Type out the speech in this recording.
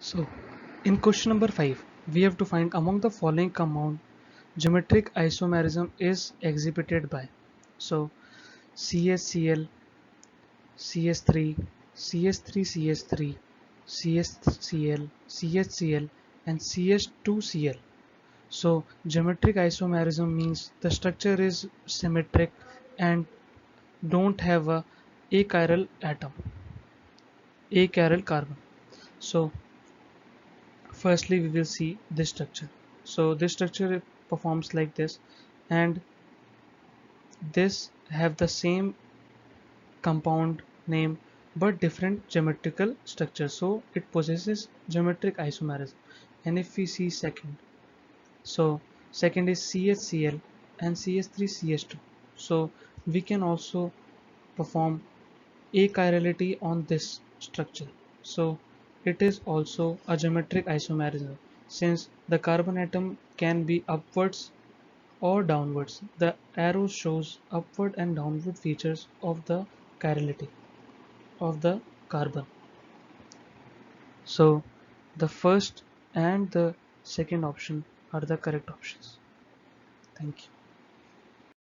So, in question number 5, we have to find among the following compound geometric isomerism is exhibited by. So, CSCl, CS3, CS3CS3, CSCl, CHCl, and CS2Cl. So, geometric isomerism means the structure is symmetric and don't have a achiral atom, achiral carbon. So, firstly, we will see this structure. So this structure performs like this, and this have the same compound name but different geometrical structure. So it possesses geometric isomerism. And if we see second, so second is CHCl and CH3CH2. So we can also perform achirality on this structure. So it is also a geometric isomerism since the carbon atom can be upwards or downwards. The arrow shows upward and downward features of the chirality of the carbon. So the first and the second option are the correct options. Thank you.